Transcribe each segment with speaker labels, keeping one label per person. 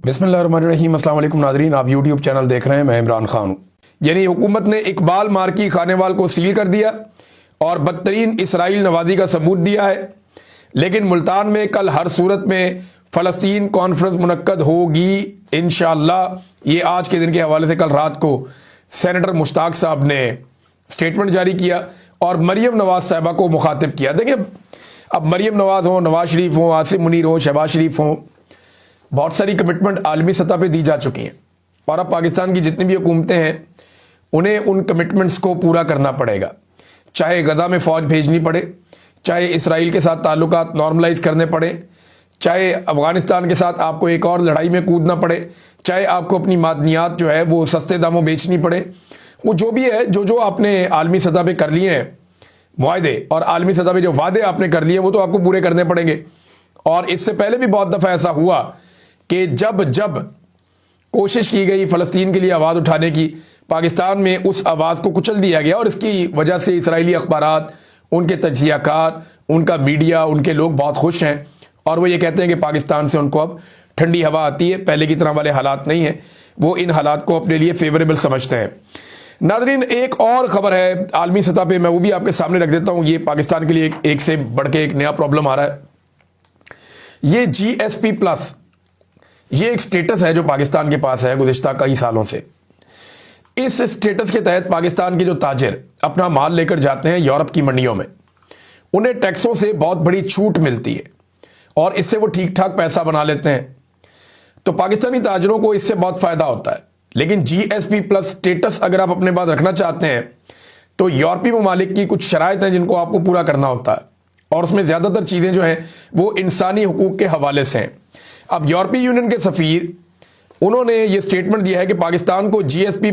Speaker 1: बिस्मिल्लाहिर्रहमानिर्रहीम। अस्सलाम वालेकुम नादरीन, आप यूट्यूब चैनल देख रहे हैं। मैं इमरान खान हूँ। यानी हुकूमत ने इकबाल मार्की खानेवाल को सील कर दिया और बदतरीन इसराइल नवाजी का सबूत दिया है। लेकिन मुल्तान में कल हर सूरत में फ़लस्तीन कॉन्फ्रेंस मुनक्कद होगी इंशाअल्लाह। ये आज के दिन के हवाले से कल रात को सेनेटर मुश्ताक साहब ने स्टेटमेंट जारी किया और मरीम नवाज साहिबा को मुखातिब किया। देखिए, अब मरीम नवाज हो, नवाज शरीफ हो, आसिम मुनीर हो, शहबाज शरीफ हो, बहुत सारी कमिटमेंट आलमी सतह पे दी जा चुकी हैं और अब पाकिस्तान की जितनी भी हुकूमतें हैं उन्हें उन कमिटमेंट्स को पूरा करना पड़ेगा। चाहे गजा में फ़ौज भेजनी पड़े, चाहे इसराइल के साथ ताल्लुकात नॉर्मलाइज करने पड़े, चाहे अफ़गानिस्तान के साथ आपको एक और लड़ाई में कूदना पड़े, चाहे आपको अपनी मादनियात जो है वो सस्ते दामों बेचनी पड़े, वो जो भी है, जो आपने आलमी सतह पे कर लिए हैं मुआहदे और आलमी सतह पे जो वादे आपने कर लिए वो तो आपको पूरे करने पड़ेंगे। और इससे पहले भी बहुत दफ़ा ऐसा हुआ कि जब जब कोशिश की गई फ़लस्तीन के लिए आवाज़ उठाने की, पाकिस्तान में उस आवाज़ को कुचल दिया गया और इसकी वजह से इसराइली अखबारात, उनके तज्ज़ियाकार, उनका मीडिया, उनके लोग बहुत खुश हैं और वो ये कहते हैं कि पाकिस्तान से उनको अब ठंडी हवा आती है, पहले की तरह वाले हालात नहीं हैं। वो इन हालात को अपने लिए फेवरेबल समझते हैं। नाज़रीन, एक और ख़बर है आलमी सतह पे, मैं वो भी आपके सामने रख देता हूँ। ये पाकिस्तान के लिए एक से बढ़ के एक नया प्रॉब्लम आ रहा है। ये GSP+, ये एक स्टेटस है जो पाकिस्तान के पास है गुज़िश्ता कई सालों से। इस स्टेटस के तहत पाकिस्तान के जो ताजिर अपना माल लेकर जाते हैं यूरोप की मंडियों में, उन्हें टैक्सों से बहुत बड़ी छूट मिलती है और इससे वो ठीक ठाक पैसा बना लेते हैं। तो पाकिस्तानी ताजिरों को इससे बहुत फ़ायदा होता है। लेकिन GSP+ स्टेटस अगर आप अपने पास रखना चाहते हैं तो यूरोपीय ममालिक की कुछ शराइत हैं जिनको आपको पूरा करना होता है और उसमें ज़्यादातर चीज़ें जो हैं वो इंसानी हुकूक के हवाले से हैं। अब यूरोपीय यूनियन के सफ़ीर उन्होंने ये स्टेटमेंट दिया है कि पाकिस्तान को GSP+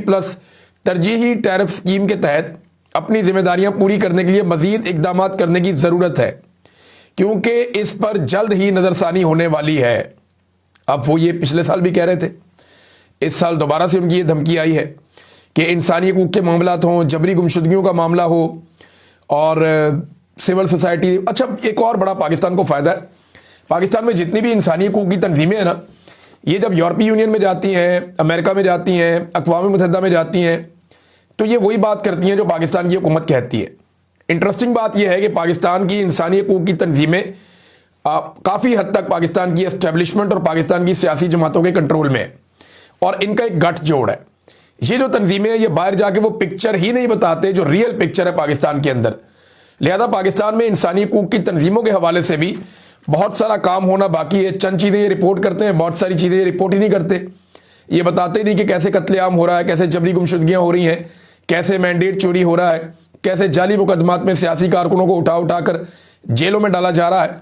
Speaker 1: तरजीही टैरिफ स्कीम के तहत अपनी जिम्मेदारियां पूरी करने के लिए मज़ीद इकदाम करने की ज़रूरत है, क्योंकि इस पर जल्द ही नज़रसानी होने वाली है। अब वो ये पिछले साल भी कह रहे थे, इस साल दोबारा से उनकी ये धमकी आई है कि इंसानी हुकूक के मामलात हों, जबरी गुमशुदगियों का मामला हो और सिविल सोसाइटी। अच्छा, एक और बड़ा पाकिस्तान को फ़ायदा है। पाकिस्तान में जितनी भी इंसानी हुकूक की तंजीमें हैं ना, ये जब यूरोपीय यूनियन में जाती हैं, अमेरिका में जाती हैं, अक़वाम मुत्तहिदा में जाती हैं, तो ये वही बात करती हैं जो पाकिस्तान की हुकूमत कहती है। इंटरेस्टिंग बात यह है कि पाकिस्तान की इंसानी हुकूक की तंजीमें काफ़ी हद तक पाकिस्तान की एस्टेब्लिशमेंट और पाकिस्तान की सियासी जमातों के कंट्रोल में है और इनका एक गठ जोड़ है। ये जो तंजीमें हैं ये बाहर जाके वो पिक्चर ही नहीं बताते जो रियल पिक्चर है पाकिस्तान के अंदर। लिहाजा पाकिस्तान में इंसानी हुकूक की तंजीमों के हवाले से भी बहुत सारा काम होना बाकी है। चंद चीज़ें ये रिपोर्ट करते हैं, बहुत सारी चीज़ें ये रिपोर्ट ही नहीं करते। ये बताते ही नहीं कि कैसे कत्लेआम हो रहा है, कैसे जबरी गुमशुदगियाँ हो रही हैं, कैसे मैंडेट चोरी हो रहा है, कैसे जाली मुकदमात में सियासी कारकुनों को उठा कर जेलों में डाला जा रहा है।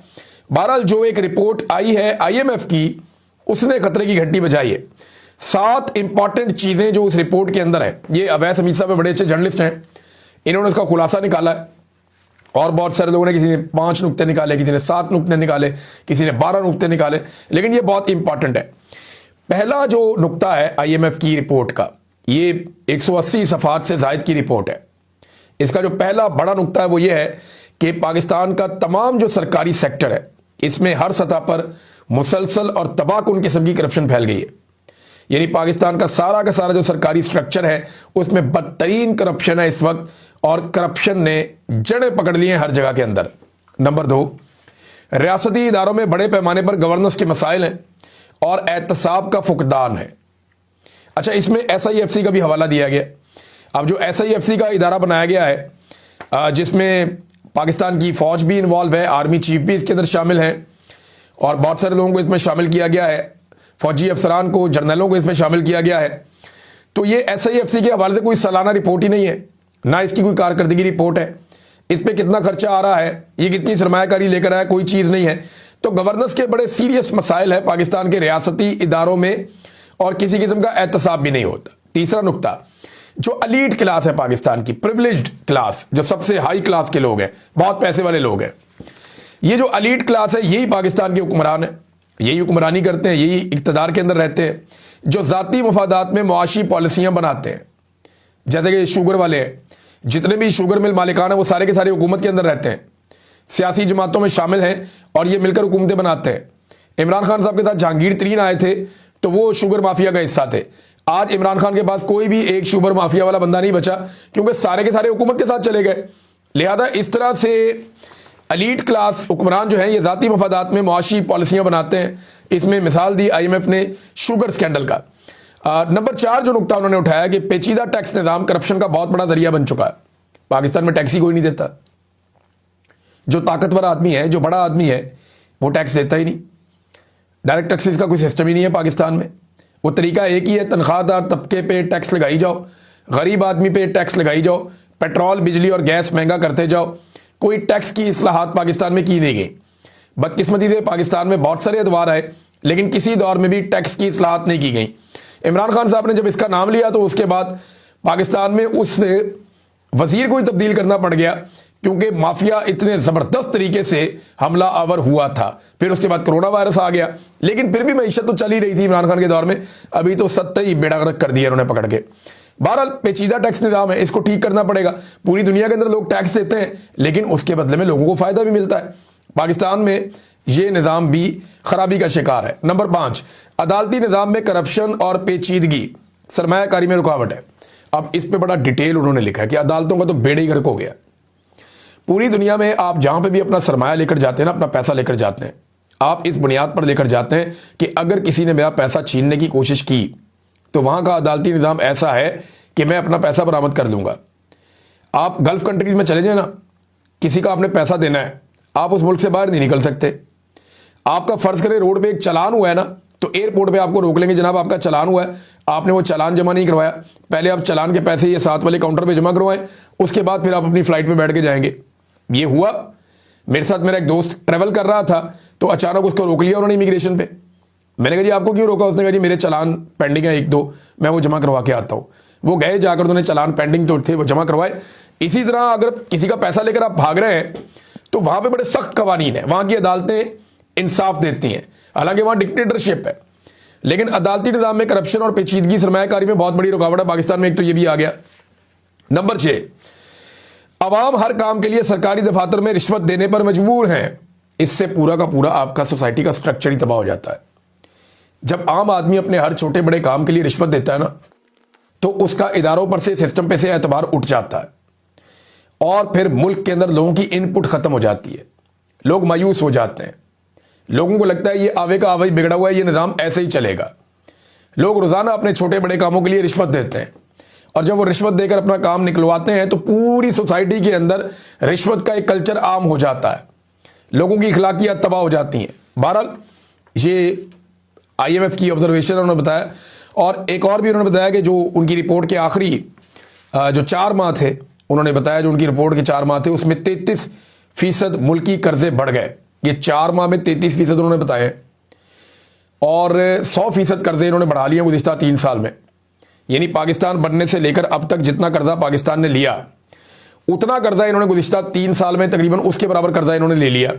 Speaker 1: बहरहाल जो एक रिपोर्ट आई है IMF की, उसने खतरे की घंटी बजाई है। 7 इंपॉर्टेंट चीज़ें जो उस रिपोर्ट के अंदर है, ये अवैस हमीद साहब बड़े अच्छे जर्नलिस्ट हैं, इन्होंने उसका खुलासा निकाला है और बहुत सारे लोगों ने, किसी ने 5 नुक्ते निकाले, किसी ने 7 नुक्ते निकाले, किसी ने 12 नुक्ते निकाले, लेकिन ये बहुत इंपॉर्टेंट है। पहला जो नुक्ता है IMF की रिपोर्ट का, ये 180 सफ़हात से ज़ायद की रिपोर्ट है। इसका जो पहला बड़ा नुक्ता है वो ये है कि पाकिस्तान का तमाम जो सरकारी सेक्टर है, इसमें हर सतह पर मुसलसल और तबाहकुन किस्म की करप्शन फैल गई है। यानी पाकिस्तान का सारा जो सरकारी स्ट्रक्चर है उसमें बदतरीन करप्शन है इस वक्त, और करप्शन ने जड़ें पकड़ ली हैं हर जगह के अंदर। नंबर 2, रियासती इदारों में बड़े पैमाने पर गवर्नेंस के मसाइल हैं और एहतसाब का फुकदान है। अच्छा, इसमें SIFC का भी हवाला दिया गया। अब जो SIFC का इदारा बनाया गया है, जिसमें पाकिस्तान की फ़ौज भी इन्वॉल्व है, आर्मी चीफ भी इसके अंदर शामिल हैं और बहुत सारे लोगों को इसमें शामिल किया गया है, फ़ौजी अफसरान को, जर्नलों को इसमें शामिल किया गया है। तो ये SIFC के हवाले से कोई सालाना रिपोर्ट ही नहीं है, ना इसकी कोई कारकर्दगी रिपोर्ट है। इस पर कितना खर्चा आ रहा है, ये कितनी सरमायाकारी लेकर आया, कोई चीज़ नहीं है। तो गवर्नेंस के बड़े सीरियस मसाइल है पाकिस्तान के रियासती इदारों में और किसी किस्म का एहतसाब भी नहीं होता। तीसरा नुक्ता, जो अलीट क्लास है पाकिस्तान की, प्रिविलेज्ड क्लास, जो सबसे हाई क्लास के लोग हैं, बहुत पैसे वाले लोग हैं, ये जो अलीट क्लास है यही पाकिस्तान के हुक्मरान है, यही हुक्मरानी करते हैं, यही इक़्तिदार के अंदर रहते हैं, जो ज़ाती मफादात में मुआशी पॉलिसियाँ बनाते हैं। जैसे कि शुगर वाले हैं, जितने भी शुगर मिल मालिकान हैं वो सारे के सारे हुकूमत के अंदर रहते हैं, सियासी जमातों में शामिल हैं और ये मिलकर हुकूमतें बनाते हैं। इमरान खान साहब के साथ जहांगीर तरीन आए थे तो वो शुगर माफिया का हिस्सा थे। आज इमरान खान के पास कोई भी एक शुगर माफिया वाला बंदा नहीं बचा, क्योंकि सारे के सारे हुकूमत के साथ चले गए। लिहाजा इस तरह से एलीट क्लास हुक्मरान जो हैं ये ज़ाती मफादात में मुआशी पॉलिसियाँ बनाते हैं। इसमें मिसाल दी IMF ने शुगर स्कैंडल का। नंबर 4 जो नुकता उन्होंने उठाया कि पेचीदा टैक्स निज़ाम करप्शन का बहुत बड़ा जरिया बन चुका है। पाकिस्तान में टैक्स ही कोई नहीं देता। जो ताकतवर आदमी है, जो बड़ा आदमी है, वो टैक्स देता ही नहीं। डायरेक्ट टैक्सेस का कोई सिस्टम ही नहीं है पाकिस्तान में। वो तरीका एक ही है, तनख्वाहदार तबके पे टैक्स लगाई जाओ, गरीब आदमी पे टैक्स लगाई जाओ, पेट्रोल बिजली और गैस महंगा करते जाओ। कोई टैक्स की इस्लाहात पाकिस्तान में की नहीं गई। बदकिस्मती से पाकिस्तान में बहुत सारे अदवार आए, लेकिन किसी दौर में भी टैक्स की इस्लाहात नहीं की गई। इमरान खान साहब ने जब इसका नाम लिया तो उसके बाद पाकिस्तान में उस वजीर को ही तब्दील करना पड़ गया, क्योंकि माफिया इतने ज़बरदस्त तरीके से हमला आवर हुआ था। फिर उसके बाद कोरोना वायरस आ गया, लेकिन फिर भी मईशत तो चल ही रही थी इमरान खान के दौर में। अभी तो सत्ता ही बेड़ा गर्क कर दिया उन्होंने पकड़ के। बहरहाल पेचीदा टैक्स निज़ाम है, इसको ठीक करना पड़ेगा। पूरी दुनिया के अंदर लोग टैक्स देते हैं, लेकिन उसके बदले में लोगों को फ़ायदा भी मिलता है। पाकिस्तान में ये निज़ाम भी खराबी का शिकार है। नंबर 5, अदालती निज़ाम में करप्शन और पेचीदगी सरमायाकारी में रुकावट है। अब इस पे बड़ा डिटेल उन्होंने लिखा है कि अदालतों का तो बेड़ा ही गर्क हो गया। पूरी दुनिया में आप जहाँ पे भी अपना सरमाया लेकर जाते हैं ना, अपना पैसा लेकर जाते हैं, आप इस बुनियाद पर लेकर जाते हैं कि अगर किसी ने मेरा पैसा छीनने की कोशिश की तो वहाँ का अदालती निज़ाम ऐसा है कि मैं अपना पैसा बरामद कर लूँगा। आप गल्फ़ कंट्रीज़ में चले जाए ना, किसी का आपने पैसा देना है, आप उस मुल्क से बाहर नहीं निकल सकते। आपका फ़र्ज़ करें रोड पे एक चालान हुआ है ना, तो एयरपोर्ट पे आपको रोक लेंगे, जनाब आपका चालान हुआ है, आपने वो चालान जमा नहीं करवाया, पहले आप चालान के पैसे ये साथ वाले काउंटर पे जमा करवाएं, उसके बाद फिर आप अपनी फ़्लाइट पे बैठ के जाएंगे। ये हुआ मेरे साथ। मेरा एक दोस्त ट्रैवल कर रहा था तो अचानक उसको रोक लिया उन्होंने इमिग्रेशन पे। मैंने कहा जी आपको क्यों रोका? उसने कहा जी मेरे चालान पेंडिंग है 1-2, मैं वो जमा करवा के आता हूँ। वो गए, जाकर उन्होंने चालान पेंडिंग तो थे वो जमा करवाए। इसी तरह अगर किसी का पैसा लेकर आप भाग रहे हैं तो वहाँ पे बड़े सख्त कवानीन है, वहाँ की अदालतें इंसाफ देती हैं। हालांकि वहाँ डिक्टेटरशिप है, लेकिन अदालती निज़ाम में करप्शन और पेचीदगी सरमायाकारी में बहुत बड़ी रुकावट है पाकिस्तान में। एक तो ये भी आ गया। नंबर 6, अवाम हर काम के लिए सरकारी दफातर में रिश्वत देने पर मजबूर हैं। इससे पूरा का पूरा आपका सोसाइटी का स्ट्रक्चर ही तबाह हो जाता है। जब आम आदमी अपने हर छोटे बड़े काम के लिए रिश्वत देता है ना, तो उसका इदारों पर से, सिस्टम पे से एतबार उठ जाता है और फिर मुल्क के अंदर लोगों की इनपुट खत्म हो जाती है। लोग मायूस हो जाते हैं, लोगों को लगता है ये आवे का आवे बिगड़ा हुआ है, ये निज़ाम ऐसे ही चलेगा। लोग रोज़ाना अपने छोटे बड़े कामों के लिए रिश्वत देते हैं, और जब वो रिश्वत देकर अपना काम निकलवाते हैं तो पूरी सोसाइटी के अंदर रिश्वत का एक कल्चर आम हो जाता है, लोगों की इखलाकियात तबाह हो जाती हैं। बहरहाल ये IMF की ऑब्जर्वेशन उन्होंने बताया, और एक और भी उन्होंने बताया कि जो उनकी रिपोर्ट के आखिरी जो 4 माह थे, उन्होंने बताया जो उनकी रिपोर्ट के 4 माह थे उसमें 33% मुल्की कर्जे बढ़ गए। ये 4 माह में 33% उन्होंने बताए, और 100% कर्जे इन्होंने बढ़ा लिए गुज़िश्ता 3 साल में। यानी पाकिस्तान बनने से लेकर अब तक जितना कर्जा पाकिस्तान ने लिया, उतना कर्जा इन्होंने गुज़िश्ता 3 साल में तकरीबन उसके बराबर कर्जा इन्होंने ले लिया।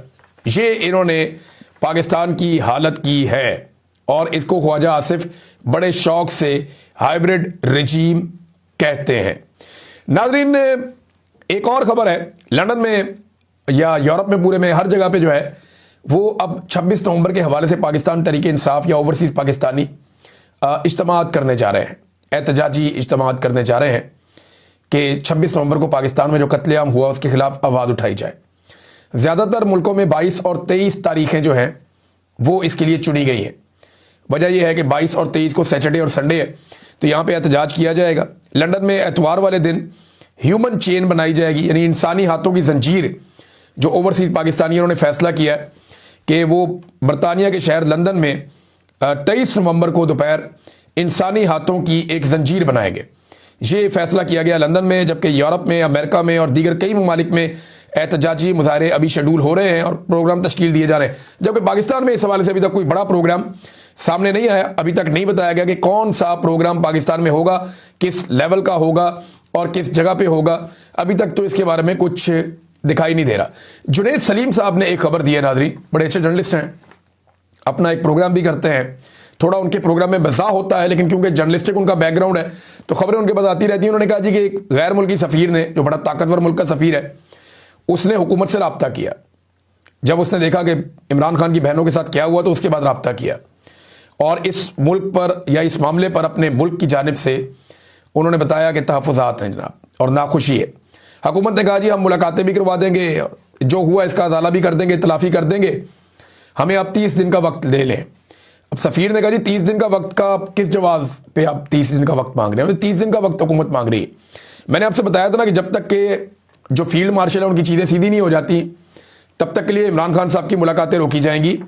Speaker 1: ये इन्होंने पाकिस्तान की हालत की है, और इसको ख्वाजा आसिफ बड़े शौक से हाइब्रिड रजीम कहते हैं। नाज़रीन, एक और ख़बर है, लंदन में या यूरोप में, पूरे में हर जगह पे जो है वो अब 26 नवंबर के हवाले से पाकिस्तान तहरीक इंसाफ या ओवरसीज़ पाकिस्तानी इज्तिमात करने जा रहे हैं, एहतजाजी इज्तिमात करने जा रहे हैं कि 26 नवंबर को पाकिस्तान में जो कत्लेआम हुआ उसके खिलाफ आवाज़ उठाई जाए। ज़्यादातर मुल्कों में 22 और 23 तारीखें जो हैं वो इसके लिए चुनी गई हैं। वजह यह है कि 22 और 23 को सैटरडे और संडे है, तो यहाँ पे एहतजाज किया जाएगा। लंदन में एतवार वाले दिन ह्यूमन चेन बनाई जाएगी, यानी इंसानी हाथों की जंजीर। जो ओवरसीज़ पाकिस्तानियों ने फैसला किया है कि वो बरतानिया के शहर लंदन में 23 नवंबर को दोपहर इंसानी हाथों की एक जंजीर बनाएंगे। ये फैसला किया गया लंदन में, जबकि यूरोप में, अमेरिका में और दीगर कई ममालिक में एहतजाजी मुजाहरे अभी शेड्यूल हो रहे हैं और प्रोग्राम तश्कील दिए जा रहे हैं। जबकि पाकिस्तान में इस हवाले से अभी तक कोई बड़ा प्रोग्राम सामने नहीं आया। अभी तक नहीं बताया गया कि कौन सा प्रोग्राम पाकिस्तान में होगा, किस लेवल का होगा और किस जगह पे होगा। अभी तक तो इसके बारे में कुछ दिखाई नहीं दे रहा। जुनैद सलीम साहब ने एक खबर दी है, नाज़रीन, बड़े अच्छे जर्नलिस्ट हैं, अपना एक प्रोग्राम भी करते हैं। थोड़ा उनके प्रोग्राम में मज़ा होता है, लेकिन क्योंकि जर्नलिस्टिक उनका बैकग्राउंड है तो खबरें उनके पास आती रहती हैं। उन्होंने कहा जी कि एक गैर मुल्की सफ़ीर ने, जो बड़ा ताकतवर मुल्क का सफ़ीर है, उसने हुकूमत से रब्ता किया। जब उसने देखा कि इमरान खान की बहनों के साथ क्या हुआ तो उसके बाद रब्ता किया, और इस मुल्क पर या इस मामले पर अपने मुल्क की जानिब से उन्होंने बताया कि तहफ़्फ़ुज़ात हैं जनाब और नाखुशी है। हुकूमत ने कहा जी हम मुलाकातें भी करवा देंगे, जो हुआ इसका अदाला भी कर देंगे, तलाफ़ी कर देंगे, हमें अब 30 दिन का वक्त ले लें। अब सफ़ीर ने कहा जी 30 दिन का वक्त का किस जवाब पे आप 30 दिन का वक्त मांग रहे हैं? 30 दिन का वक्त हुकूमत मांग रही है। मैंने आपसे बताया था ना कि जब तक के जो फील्ड मार्शल है उनकी चीज़ें सीधी नहीं हो जाती तब तक के लिए इमरान खान साहब की मुलाकातें रोकी जाएंगी,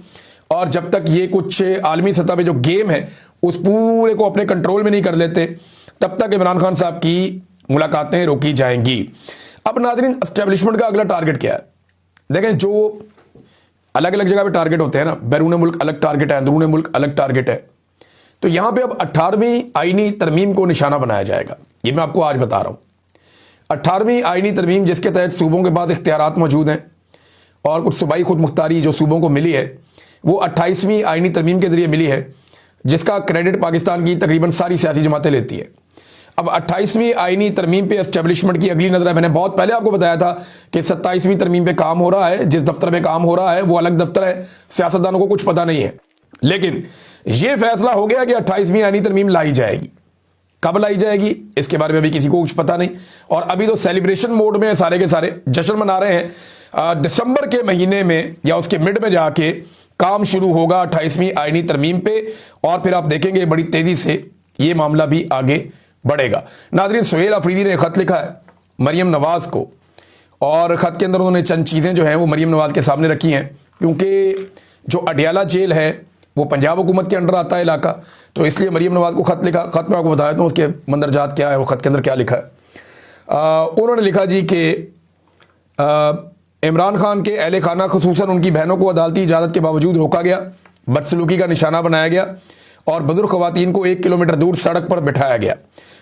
Speaker 1: और जब तक ये कुछ आलमी सतह पे जो गेम है उस पूरे को अपने कंट्रोल में नहीं कर लेते तब तक इमरान खान साहब की मुलाकातें रोकी जाएंगी। अब नाज़रीन, एस्टेब्लिशमेंट का अगला टारगेट क्या है? देखें, जो अलग अलग जगह पे टारगेट होते हैं ना, बैरून मुल्क अलग टारगेट है, अंदरून मुल्क अलग टारगेट है, तो यहां पे अब 18वीं आईनी तरमीम को निशाना बनाया जाएगा। ये मैं आपको आज बता रहा हूं। 18वीं आईनी तरमीम जिसके तहत सूबों के पास इख्तियारात मौजूद हैं और कुछ सूबाई खुद मुख्तारी जो सूबों को मिली है वो 28वीं आईनी तरमीम के जरिए मिली है, जिसका क्रेडिट पाकिस्तान की तकरीबन सारी सियासी जमातें लेती है। अब 28वीं आईनी तरमीम पे एस्टेब्लिशमेंट की अगली नज़र है। मैंने बहुत पहले आपको बताया था कि 27वीं तरमीम पे काम हो रहा है, जिस दफ्तर में काम हो रहा है वो अलग दफ्तर है, सियासतदानों को कुछ पता नहीं है, लेकिन ये फैसला हो गया कि 28वीं आईनी तरमीम लाई जाएगी। कब लाई जाएगी इसके बारे में अभी किसी को कुछ पता नहीं, और अभी तो सेलिब्रेशन मोड में सारे के सारे जश्न मना रहे हैं। दिसंबर के महीने में या उसके मिड में जाके काम शुरू होगा 28वीं आईनी तरमीम पे, और फिर आप देखेंगे बड़ी तेजी से ये मामला भी आगे बढ़ेगा। नाज़रीन, सुहेल अफरीदी ने खत लिखा है मरियम नवाज को, और खत के अंदर उन्होंने चंद चीज़ें जो हैं वो मरियम नवाज के सामने रखी हैं, क्योंकि जो अडियाला जेल है वो पंजाब हुकूमत के अंडर आता है इलाका, तो इसलिए मरियम नवाज को खत लिखा। खत में आपको बताया तो उसके मंदरजात क्या है, वो खत के अंदर क्या लिखा है। उन्होंने लिखा जी कि इमरान खान के अहले खाना खुसूसन उनकी बहनों को अदालती इजाज़त के बावजूद रोका गया, बदसलूकी का निशाना बनाया गया और बुजुर्ग ख़वातीन को 1 किलोमीटर दूर सड़क पर बिठाया गया,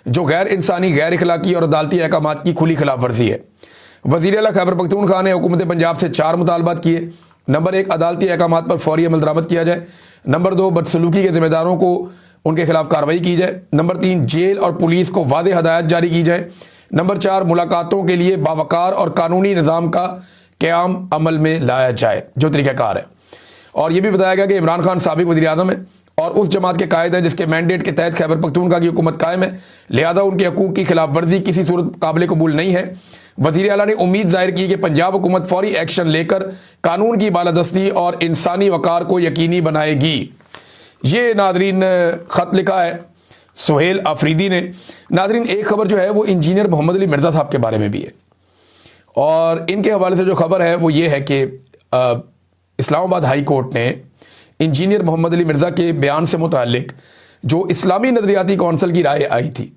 Speaker 1: जो गैर इंसानी, गैर इखलाकी और अदालती अहकामात की खुली खिलाफ वर्जी है। वज़ीर आला खैबर पख्तूनख्वा ने हुकूमत पंजाब से 4 मुतालबात किए। नंबर 1, अदालती अहकामात पर फौरी अमल दरामद किया जाए। नंबर 2, बदसलूकी के जिम्मेदारों को उनके खिलाफ कार्रवाई की जाए। नंबर 3, जेल और पुलिस को वाज़ेह हदायत जारी की जाए। नंबर 4, मुलाकातों के लिए बावकार और कानूनी निज़ाम का क़याम अमल में लाया जाए, जो तरीक़ाकार है। और यह भी बताया गया कि इमरान खान साबिक़ वज़ीर आज़म है और उस जमात के कायद हैं जिसके मैंडेट के तहत खैबर पख्तूनख्वा की हुकूमत कायम है, लिहाजा उनके हकूक़ की खिलाफ वर्जी किसी सूरत काबिल कबूल नहीं है। वज़ीर आला ने उम्मीद जाहिर की कि पंजाब हुकूमत फौरी एक्शन लेकर कानून की बालादस्ती और इंसानी वक़ार को यकीनी बनाएगी। ये नाज़रीन ख़त लिखा है सुहेल अफरीदी ने। नाज़रीन, एक खबर जो है वो इंजीनियर मोहम्मद अली मिर्ज़ा साहब के बारे में भी है, और इनके हवाले से जो खबर है वो ये है कि इस्लामाबाद हाई कोर्ट ने इंजीनियर मोहम्मद अली मिर्ज़ा के बयान से मुताल्लिक जो इस्लामी नज़रियाती कौंसिल की राय आई थी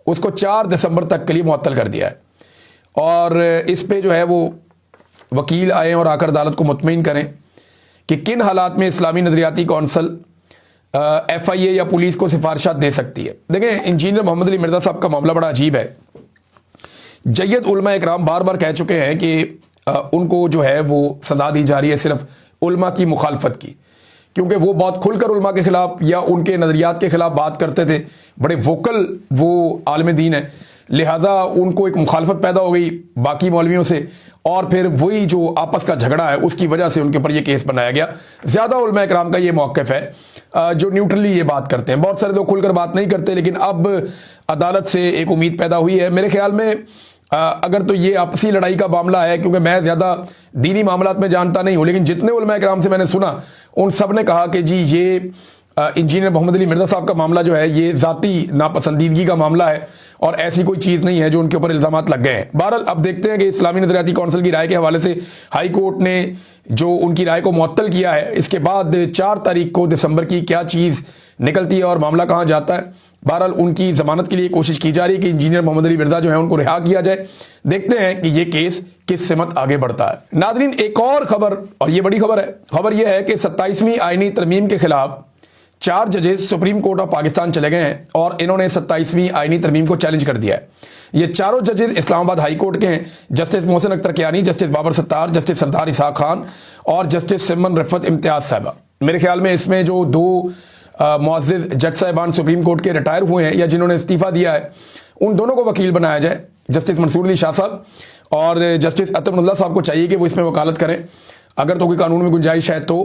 Speaker 1: उसको 4 दिसंबर तक के लिए मुअत्तल कर दिया है, और इस पे जो है वो वकील आए और आकर अदालत को मुतमईन करें कि किन हालात में इस्लामी नज़रियाती कौंसिल FIA या पुलिस को सिफारिशात दे सकती है। देखें, इंजीनियर मोहम्मद अली मिर्ज़ा साहब का मामला बड़ा अजीब है। जय्यद उलमा इकराम बार बार कह चुके हैं कि उनको जो है वो सज़ा दी जा रही है सिर्फ उलमा की मुखालफत की, क्योंकि वो बहुत खुलकर उलमा के ख़िलाफ़ या उनके नज़रियात के ख़िलाफ़ बात करते थे, बड़े वोकल वो आलिम दीन है, लिहाजा उनको एक मुखालफत पैदा हो गई बाकी मौलवियों से, और फिर वही जो आपस का झगड़ा है उसकी वजह से उनके ऊपर ये केस बनाया गया। ज़्यादा उलमा इकराम का ये मौक़िफ़ है जो न्यूट्रली ये बात करते हैं। बहुत सारे लोग खुलकर बात नहीं करते, लेकिन अब अदालत से एक उम्मीद पैदा हुई है। मेरे ख्याल में अगर तो ये आपसी लड़ाई का मामला है, क्योंकि मैं ज़्यादा दीनी मामलात में जानता नहीं हूँ, लेकिन जितने उलमा इकराम से मैंने सुना उन सब ने कहा कि जी ये इंजीनियर मोहम्मद अली मिर्ज़ा साहब का मामला जो है ये ज़ाती नापसंदीदगी का मामला है और ऐसी कोई चीज़ नहीं है जो उनके ऊपर इल्ज़ामात लग गए हैं। बहरहाल अब देखते हैं कि इस्लामी नज़रियाती कौंसिल की राय के हवाले से हाई कोर्ट ने जो उनकी राय को मुअत्तल किया है, इसके बाद 4 तारीख को दिसंबर की क्या चीज़ निकलती है और मामला कहाँ जाता है। बहरहाल उनकी ज़मानत के लिए कोशिश की जा रही है कि इंजीनियर मोहम्मद अली मिर्ज़ा जो है उनको रिहा किया जाए। देखते हैं कि ये केस किस सिमत आगे बढ़ता है। नाज़रीन, एक और खबर, और ये बड़ी खबर है। खबर यह है कि 27वीं आईनी तरमीम के खिलाफ 4 जजेस सुप्रीम कोर्ट ऑफ पाकिस्तान चले गए हैं और इन्होंने 27वीं आईनी तरमीम को चैलेंज कर दिया है। ये चारों जजेस इस्लामाबाद हाई कोर्ट के हैं, justice Mohsin Akhtar Kiyani, justice Babar Sattar, justice Sardar Ishaq Khan और जस्टिस सिमन रफ़त इम्तियाज़ साहिबा। मेरे ख्याल में इसमें जो 2 मुअज़्ज़िज़ जज साहिबान सुप्रीम कोर्ट के रिटायर हुए हैं या जिन्होंने इस्तीफ़ा दिया है, उन दोनों को वकील बनाया जाए। जस्टिस मंसूर अली शाह साहब और जस्टिस अतमुल्लाह साहब को चाहिए कि वो इसमें वकालत करें। अगर तो कोई कानून में गुंजाइश है तो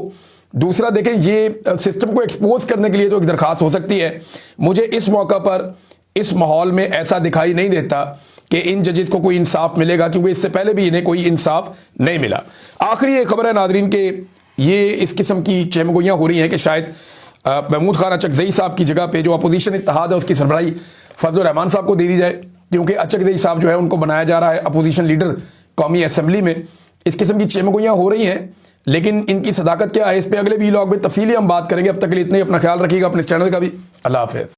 Speaker 1: दूसरा देखें, ये सिस्टम को एक्सपोज करने के लिए तो एक दरखास्त हो सकती है। मुझे इस मौका पर इस माहौल में ऐसा दिखाई नहीं देता कि इन जजेस को कोई इंसाफ मिलेगा, क्योंकि इससे पहले भी इन्हें कोई इंसाफ नहीं मिला। आखिरी एक खबर है नादरीन के ये इस किस्म की चहमगोइयाँ हो रही हैं कि शायद महमूद खान अचकज़ई साहब की जगह पे जो अपोजिशन इत्तेहाद है उसकी सरबराही फजल रहमान साहब को दे दी जाए, क्योंकि अचकज़ई साहब जो है उनको बनाया जा रहा है अपोजिशन लीडर कौमी असम्बली में। इस किस्म की चहमगोइयाँ हो रही हैं, लेकिन इनकी सदाकत क्या है इस पर अगले वीलॉग में तफसीली हम बात करेंगे। अब तक के लिए इतना ही, अपना ख्याल रखिएगा, अपने चैनल का भी। अल्लाह हाफ़िज़।